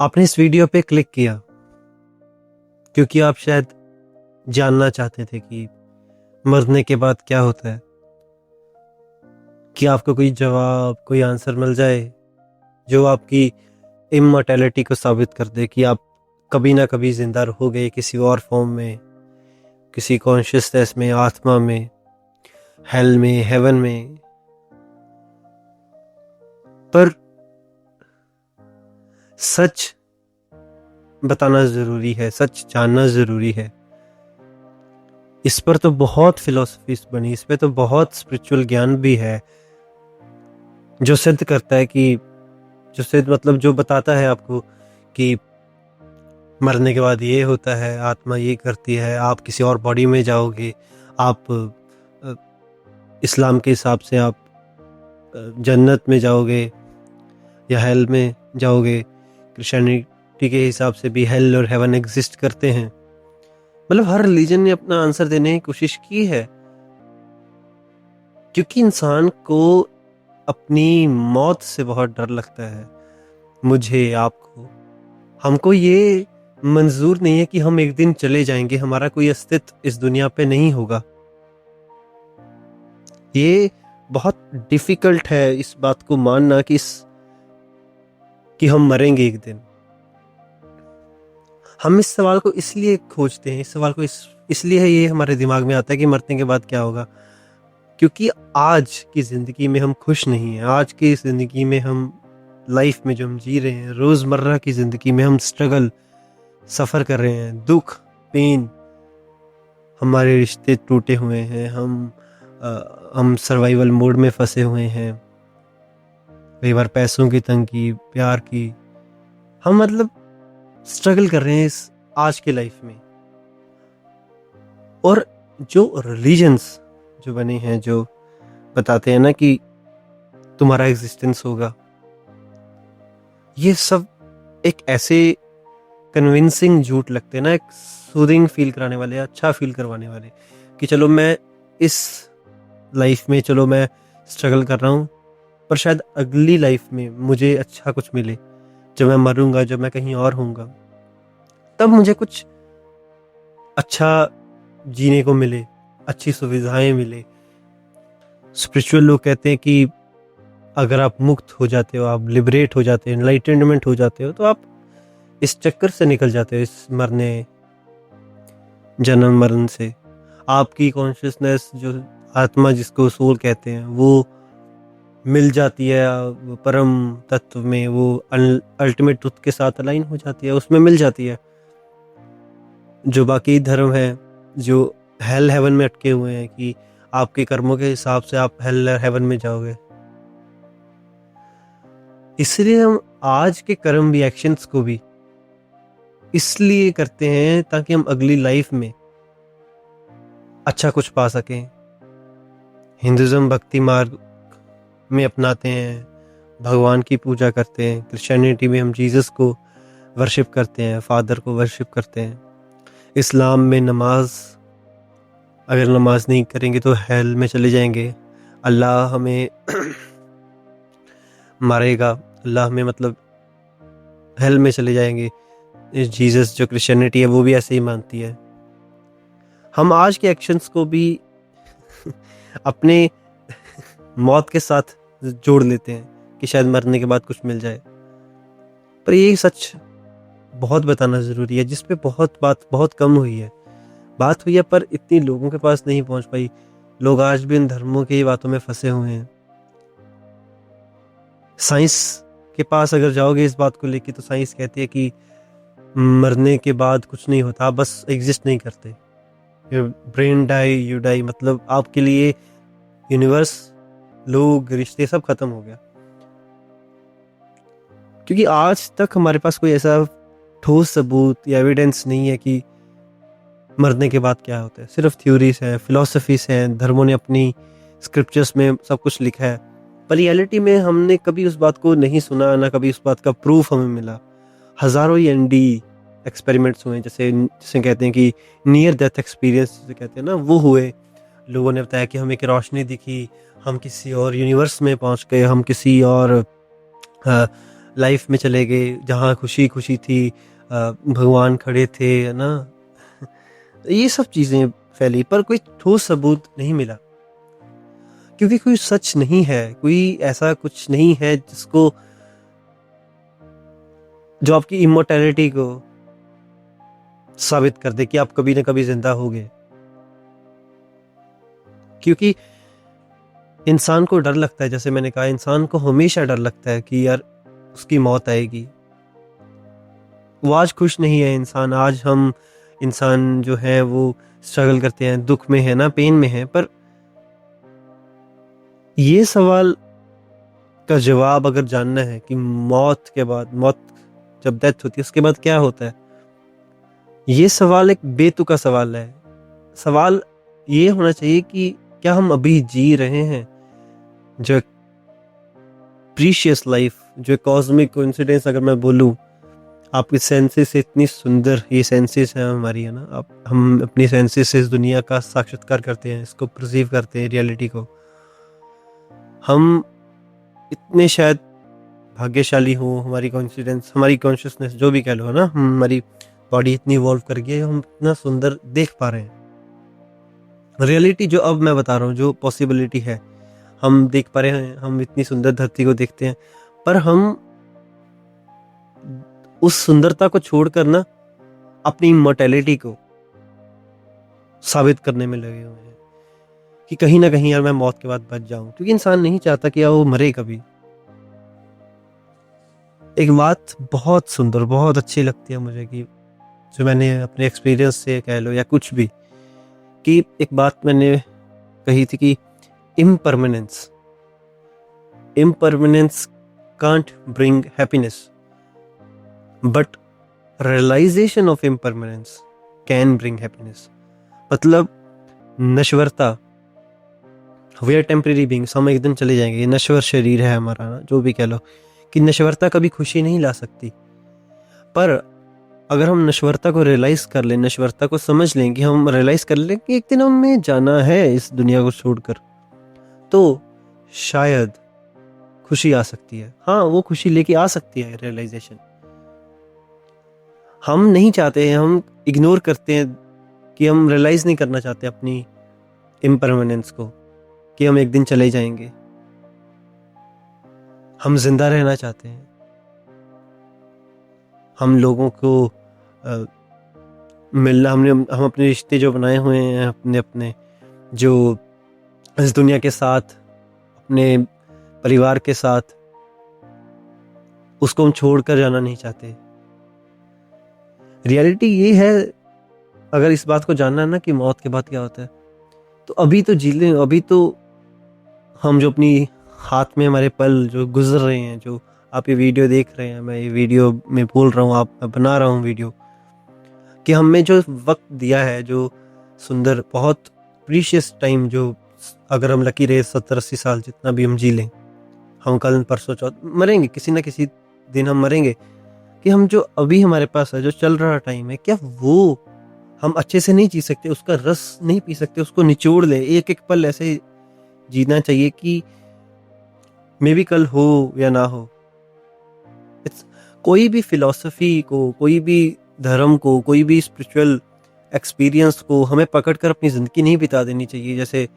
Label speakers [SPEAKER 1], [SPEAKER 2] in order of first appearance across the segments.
[SPEAKER 1] आपने इस वीडियो पे क्लिक किया क्योंकि आप शायद जानना चाहते थे कि मरने के बाद क्या होता है, कि आपको कोई जवाब, कोई आंसर मिल जाए जो आपकी इमॉर्टैलिटी को साबित कर दे कि आप कभी ना कभी जिंदा रहोगे किसी और फॉर्म में, किसी कॉन्शियसनेस में, आत्मा में, हेल में, हेवन में। पर सच बताना ज़रूरी है, सच जानना ज़रूरी है। इस पर तो बहुत फिलॉसफीज बनी, इस पे तो बहुत स्पिरिचुअल ज्ञान भी है जो सिद्ध करता है कि जो सिद्ध मतलब जो बताता है आपको कि मरने के बाद ये होता है, आत्मा ये करती है, आप किसी और बॉडी में जाओगे, आप इस्लाम के हिसाब से आप जन्नत में जाओगे या हेल में जाओगे, क्रिश्चियनिटी के हिसाब से भी हेल और हेवन एग्जिस्ट करते हैं। मतलब हर रिलीजन ने अपना आंसर देने की कोशिश की है, क्योंकि इंसान को अपनी मौत से बहुत डर लगता है। मुझे, आपको, हमको ये मंजूर नहीं है कि हम एक दिन चले जाएंगे, हमारा कोई अस्तित्व इस दुनिया पे नहीं होगा। ये बहुत डिफिकल्ट है इस बात को मानना कि हम मरेंगे एक दिन। हम इस सवाल को इसलिए खोजते हैं, इस सवाल को इसलिए है ये हमारे दिमाग में आता है कि मरने के बाद क्या होगा, क्योंकि आज की ज़िंदगी में हम खुश नहीं हैं। आज की ज़िंदगी में हम लाइफ में जो हम जी रहे हैं, रोज़मर्रा की ज़िंदगी में हम स्ट्रगल, सफ़र कर रहे हैं, दुख, पेन, हमारे रिश्ते टूटे हुए हैं, हम सर्वाइवल मोड में फंसे हुए हैं, कई बार पैसों की तंगी, प्यार की, हम मतलब स्ट्रगल कर रहे हैं इस आज के लाइफ में। और जो रिलीजन्स जो बने हैं, जो बताते हैं ना कि तुम्हारा एग्जिस्टेंस होगा, ये सब एक ऐसे कन्विंसिंग झूठ लगते हैं ना, एक सूदिंग फील कराने वाले, अच्छा फील करवाने वाले, कि चलो मैं इस लाइफ में, चलो मैं स्ट्रगल कर रहा हूँ, पर शायद अगली लाइफ में मुझे अच्छा कुछ मिले। जब मैं मरूंगा, जब मैं कहीं और होऊंगा, तब मुझे कुछ अच्छा जीने को मिले, अच्छी सुविधाएं मिले। स्पिरिचुअल लोग कहते हैं कि अगर आप मुक्त हो जाते हो, आप लिबरेट हो जाते हो, एनलाइटनमेंट हो जाते हो, तो आप इस चक्कर से निकल जाते हो, इस मरने, जन्म मरण से। आपकी कॉन्शियसनेस, जो आत्मा जिसको सोल कहते हैं, वो मिल जाती है परम तत्व में, वो अल्टीमेट ट्रुथ के साथ अलाइन हो जाती है, उसमें मिल जाती है। जो बाकी धर्म है, जो हेल हेवन में अटके हुए हैं कि आपके कर्मों के हिसाब से आप हेल हेवन में जाओगे, इसलिए हम आज के कर्म भी, एक्शंस को भी इसलिए करते हैं ताकि हम अगली लाइफ में अच्छा कुछ पा सकें। हिंदुज़्म भक्ति मार्ग में अपनाते हैं, भगवान की पूजा करते हैं। क्रिश्चियनिटी में हम जीसस को वर्शिप करते हैं, फादर को वर्शिप करते हैं। इस्लाम में नमाज, अगर नमाज नहीं करेंगे तो हेल में चले जाएंगे, अल्लाह हमें मारेगा, अल्लाह हमें मतलब हेल में चले जाएंगे। जीसस, जो क्रिश्चियनिटी है, वो भी ऐसे ही मानती है। हम आज के एक्शंस को भी अपने मौत के साथ जोड़ लेते हैं कि शायद मरने के बाद कुछ मिल जाए, पर ये सच बहुत बताना ज़रूरी है, जिस पे बहुत कम हुई है, बात हुई है, पर इतनी लोगों के पास नहीं पहुंच पाई। लोग आज भी इन धर्मों की बातों में फंसे हुए हैं। साइंस के पास अगर जाओगे इस बात को लेके, तो साइंस कहती है कि मरने के बाद कुछ नहीं होता, आप बस एग्जिस्ट नहीं करते। ब्रेन डाई, यू डाई, मतलब आपके लिए यूनिवर्स, लोग, रिश्ते सब खत्म हो गया। क्योंकि आज तक हमारे पास कोई ऐसा ठोस सबूत या एविडेंस नहीं है कि मरने के बाद क्या होता है। सिर्फ थ्योरीज हैं, फिलॉसफीज हैं, धर्मों ने अपनी स्क्रिप्चर्स में सब कुछ लिखा है, पर रियलिटी में हमने कभी उस बात को नहीं सुना, ना कभी उस बात का प्रूफ हमें मिला। हज़ारों एनडी एक्सपेरिमेंट्स हुए, जैसे कहते हैं कि नियर डेथ एक्सपीरियंस जिसे कहते हैं ना, वो हुए। लोगों ने बताया कि हमें एक रोशनी दिखी, हम किसी और यूनिवर्स में पहुंच गए, हम किसी और लाइफ में चले गए जहाँ खुशी खुशी थी, भगवान खड़े थे, है ना। ये सब चीज़ें फैली पर कोई ठोस सबूत नहीं मिला, क्योंकि कोई सच नहीं है, कोई ऐसा कुछ नहीं है जिसको, जो आपकी इमोर्टैलिटी को साबित कर दे कि आप कभी ना कभी जिंदा होगे। क्योंकि इंसान को डर लगता है, जैसे मैंने कहा, इंसान को हमेशा डर लगता है कि यार उसकी मौत आएगी। वो आज खुश नहीं है इंसान, आज हम इंसान जो है वो स्ट्रगल करते हैं, दुख में है ना, पेन में है। पर ये सवाल का जवाब अगर जानना है कि मौत के बाद, मौत जब डेथ होती है उसके बाद क्या होता है, ये सवाल एक बेतुका सवाल है। सवाल ये होना चाहिए कि क्या हम अभी जी रहे हैं जो प्रीशियस लाइफ, जो कॉस्मिक कोइंसिडेंस अगर मैं बोलूं, आपकी सेंसेस से इतनी सुंदर ये सेंसेस हैं हमारी, है ना। हम अपनी सेंसेस से इस दुनिया का साक्षात्कार करते हैं, इसको परसीव करते हैं, रियलिटी को। हम इतने शायद भाग्यशाली हो, हमारी कॉन्फिडेंस, हमारी कॉन्शियसनेस जो भी कह लो, है ना, हमारी बॉडी इतनी इवॉल्व कर गई है, हम इतना सुंदर देख पा रहे हैं। रियलिटी जो अब मैं बता रहा हूँ, जो पॉसिबिलिटी है, हम देख पा रहे हैं, हम इतनी सुंदर धरती को देखते हैं, पर हम उस सुंदरता को छोड़कर ना अपनी इमॉर्टैलिटी को साबित करने में लगे हुए हैं कि कहीं ना कहीं यार मैं मौत के बाद बच जाऊं, क्योंकि इंसान नहीं चाहता कि यार वो मरे कभी। एक बात बहुत सुंदर, बहुत अच्छी लगती है मुझे, कि जो मैंने अपने एक्सपीरियंस से कह लो या कुछ भी, कि एक बात मैंने कही थी कि impermanence can't bring happiness, but realization of impermanence can bring happiness. मतलब नश्वरता, वी आर टेम्परेरी बीइंग्स, हम एक दिन चले जाएंगे, ये नश्वर शरीर है हमारा ना, जो भी कह लो, कि नश्वरता कभी खुशी नहीं ला सकती। पर अगर हम नश्वरता को रियलाइज कर लें, नश्वरता को समझ लें, कि हम रियलाइज कर लें कि एक दिन हमें जाना है इस दुनिया को छोड़कर, तो शायद खुशी आ सकती है। हाँ, वो खुशी लेके आ सकती है रियलाइजेशन। हम नहीं चाहते हैं, हम इग्नोर करते हैं, कि हम रियलाइज नहीं करना चाहते अपनी इम्परमानेंस को, कि हम एक दिन चले जाएंगे। हम जिंदा रहना चाहते हैं, हम लोगों को मिलना, हम अपने रिश्ते जो बनाए हुए हैं अपने अपने, जो इस दुनिया के साथ, अपने परिवार के साथ, उसको हम छोड़ कर जाना नहीं चाहते। रियलिटी ये है, अगर इस बात को जानना है ना कि मौत के बाद क्या होता है, तो अभी तो जी लें। अभी तो हम जो अपनी हाथ में हमारे पल जो गुजर रहे हैं, जो आप ये वीडियो देख रहे हैं, मैं ये वीडियो में बोल रहा हूँ, आप बना रहा हूँ वीडियो, कि हमें जो वक्त दिया है, जो सुंदर, बहुत प्रीशियस टाइम, जो अगर हम लकी रहे 70-80 साल, जितना भी हम जी लें, हम कल परसों चौथ मरेंगे, किसी ना किसी दिन हम मरेंगे, कि हम जो अभी हमारे पास है, जो चल रहा टाइम है, क्या वो हम अच्छे से नहीं जी सकते, उसका रस नहीं पी सकते, उसको निचोड़ ले। एक एक पल ऐसे जीना चाहिए कि मे बी कल हो या ना हो। कोई भी फिलॉसफी को, कोई भी धर्म को, कोई भी स्पिरिचुअल एक्सपीरियंस को हमें पकड़कर अपनी जिंदगी नहीं बिता देनी चाहिए। जैसे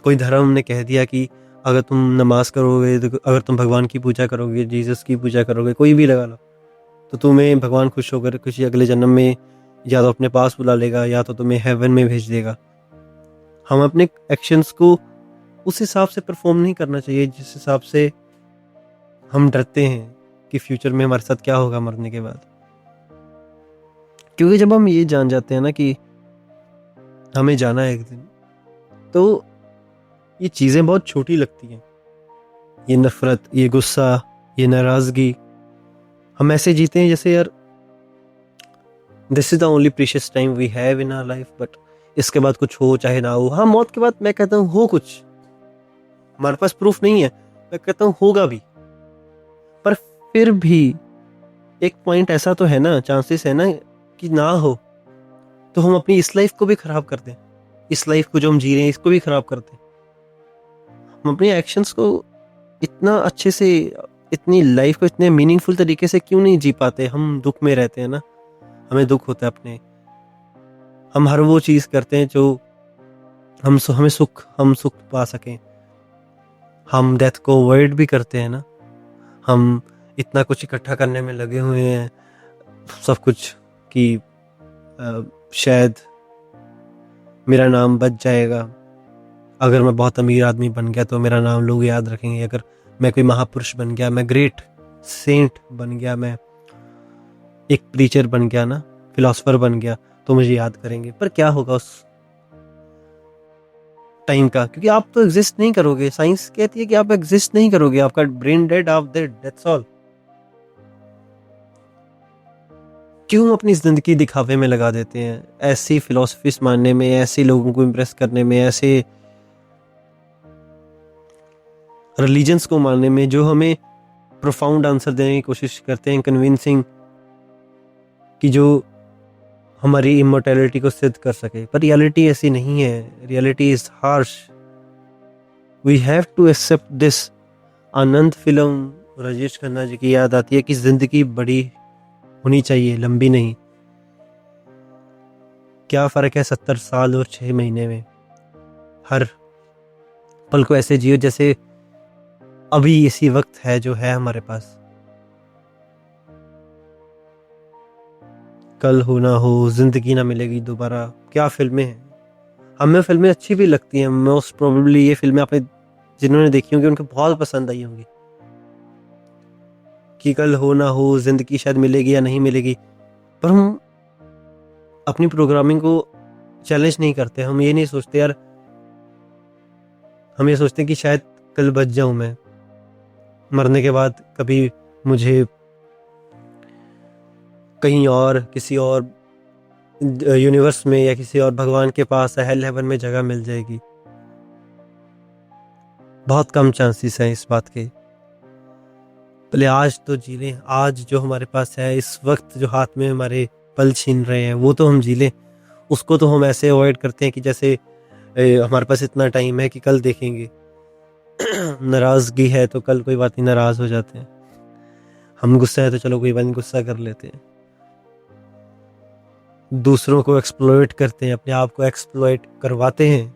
[SPEAKER 1] कोई धर्म ने कह दिया कि अगर तुम नमाज करोगे, अगर तुम भगवान की पूजा करोगे, जीसस की पूजा करोगे, कोई भी लगा लो, तो तुम्हें भगवान खुश होकर किसी अगले जन्म में या तो अपने पास बुला लेगा, या तो तुम्हें हेवन में भेज देगा। हम अपने एक्शंस को उस हिसाब से परफॉर्म नहीं करना चाहिए जिस हिसाब से हम डरते हैं कि फ्यूचर में हमारे साथ क्या होगा मरने के बाद। क्योंकि जब हम ये जान जाते हैं ना कि हमें जाना है एक दिन, तो ये चीज़ें बहुत छोटी लगती हैं। ये नफरत, ये गुस्सा, ये नाराज़गी, हम ऐसे जीते हैं जैसे यार this is the only precious time we have in our life, but इसके बाद कुछ हो चाहे ना हो। हाँ, मौत के बाद मैं कहता हूँ हो कुछ, हमारे पास प्रूफ नहीं है, मैं कहता हूँ होगा भी, पर फिर भी एक पॉइंट ऐसा तो है ना, चांसेस है ना कि ना हो, तो हम अपनी इस लाइफ को भी खराब कर दें, इस लाइफ को जो हम जी रहे हैं इसको भी खराब कर दें। हम अपने एक्शंस को इतना अच्छे से इतनी लाइफ को इतने मीनिंगफुल तरीके से क्यों नहीं जी पाते? हम दुख में रहते हैं ना, हमें दुख होता है अपने, हम हर वो चीज़ करते हैं जो हम सुख पा सकें। हम डेथ को अवॉइड भी करते हैं ना, हम इतना कुछ इकट्ठा करने में लगे हुए हैं सब कुछ कि शायद मेरा नाम बच जाएगा, अगर मैं बहुत अमीर आदमी बन गया तो मेरा नाम लोग याद रखेंगे, अगर मैं कोई महापुरुष बन गया, मैं ग्रेट सेंट बन गया, मैं एक प्रीचर बन गया ना, फिलोसोफर बन गया, तो मुझे याद करेंगे। पर क्या होगा उस टाइम का? क्योंकि आप तो एग्जिस्ट नहीं करोगे। साइंस कहती है कि आप एग्जिस्ट नहीं करोगे, आपका ब्रेन डेड, आप डेड, दैट्स ऑल। क्यों अपनी जिंदगी दिखावे में लगा देते हैं, ऐसी फिलोसफीज मानने में, ऐसे लोगों को इम्प्रेस करने में, ऐसे रिलीजन्स को मानने में जो हमें प्रोफाउंड आंसर देने की कोशिश करते हैं, कन्विंसिंग, कि जो हमारी इमोर्टैलिटी को सिद्ध कर सके। पर रियलिटी ऐसी नहीं है, reality is harsh, we have to accept this. Anand film Rajesh Khanna ji की याद आती है कि जिंदगी बड़ी होनी चाहिए, लंबी नहीं। क्या फ़र्क है 70 साल और 6 महीने में? हर पल को ऐसे जियो जैसे अभी इसी वक्त है जो है हमारे पास। कल हो ना हो, जिंदगी ना मिलेगी दोबारा, क्या फिल्में हैं। हमें फिल्में अच्छी भी लगती हैं, मोस्ट प्रोबेबली ये फिल्में आपने जिन्होंने देखी होंगी उनको बहुत पसंद आई होंगी, कि कल हो ना हो, जिंदगी शायद मिलेगी या नहीं मिलेगी। पर हम अपनी प्रोग्रामिंग को चैलेंज नहीं करते। हम ये नहीं सोचते यार, हम ये सोचते हैं कि शायद कल बच जाऊं मैं, मरने के बाद कभी मुझे कहीं और, किसी और यूनिवर्स में या किसी और भगवान के पास हेल हेवन में जगह मिल जाएगी। बहुत कम चांसेस हैं इस बात के। पहले आज तो जी लें, आज जो हमारे पास है, इस वक्त जो हाथ में हमारे पल छीन रहे हैं, वो तो हम जी लें। उसको तो हम ऐसे अवॉइड करते हैं कि जैसे हमारे पास इतना टाइम है कि कल देखेंगे। नाराज़गी है तो कल कोई बात नहीं, नाराज़ हो जाते हैं। हम गुस्सा है तो चलो कोई बात नहीं, गुस्सा कर लेते हैं। दूसरों को एक्सप्लॉइट करते हैं, अपने आप को एक्सप्लॉइट करवाते हैं,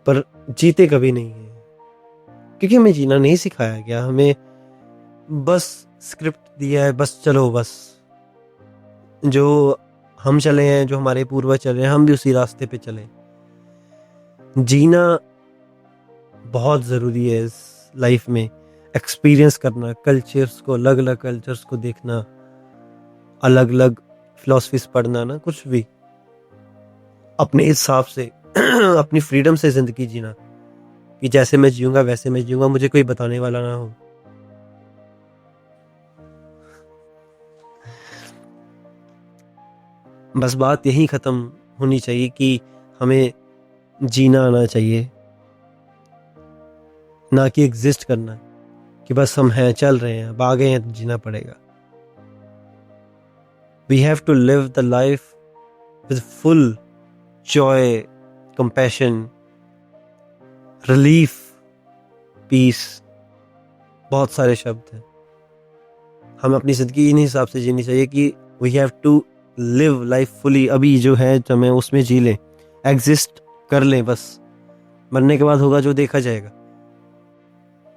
[SPEAKER 1] पर जीते कभी नहीं है। क्योंकि हमें जीना नहीं सिखाया गया, हमें बस स्क्रिप्ट दिया है, बस चलो, बस जो हम चले हैं, जो हमारे पूर्वज चले हैं, हम भी उसी रास्ते पे चले। जीना बहुत ज़रूरी है इस लाइफ में, एक्सपीरियंस करना, कल्चर्स को, अलग अलग कल्चर्स को देखना, अलग अलग फिलॉसफीज पढ़ना, ना कुछ भी अपने हिसाब से अपनी फ्रीडम से ज़िंदगी जीना, कि जैसे मैं जीऊँगा वैसे मैं जीऊँगा, मुझे कोई बताने वाला ना हो। बस बात यही ख़त्म होनी चाहिए कि हमें जीना आना चाहिए, ना कि एग्जिस्ट करना, कि बस हम हैं, चल रहे हैं, अब आ गए हैं तो जीना पड़ेगा। We have to live the life with full joy, compassion, relief, peace, बहुत सारे शब्द हैं। हमें अपनी ज़िंदगी इन हिसाब से जीनी चाहिए कि we have to live life fully. अभी जो है हमें उसमें जी लें, एग्जिस्ट कर लें बस। मरने के बाद होगा जो देखा जाएगा,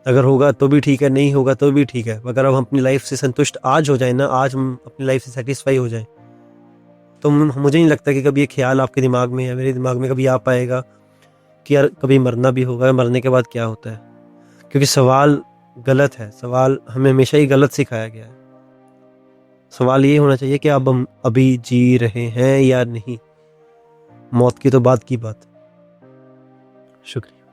[SPEAKER 1] अगर होगा तो भी ठीक है, नहीं होगा तो भी ठीक है। अगर हम अपनी लाइफ से संतुष्ट आज हो जाए ना, आज हम अपनी लाइफ से सेटिस्फाई हो जाए, तो मुझे नहीं लगता कि कभी ये ख्याल आपके दिमाग में या मेरे दिमाग में कभी आ पाएगा कि यार कभी मरना भी होगा, मरने के बाद क्या होता है। क्योंकि सवाल गलत है, सवाल हमें हमेशा ही गलत सिखाया गया है। सवाल ये होना चाहिए कि अब हम अभी जी रहे हैं या नहीं। मौत की तो बात की बात। शुक्रिया।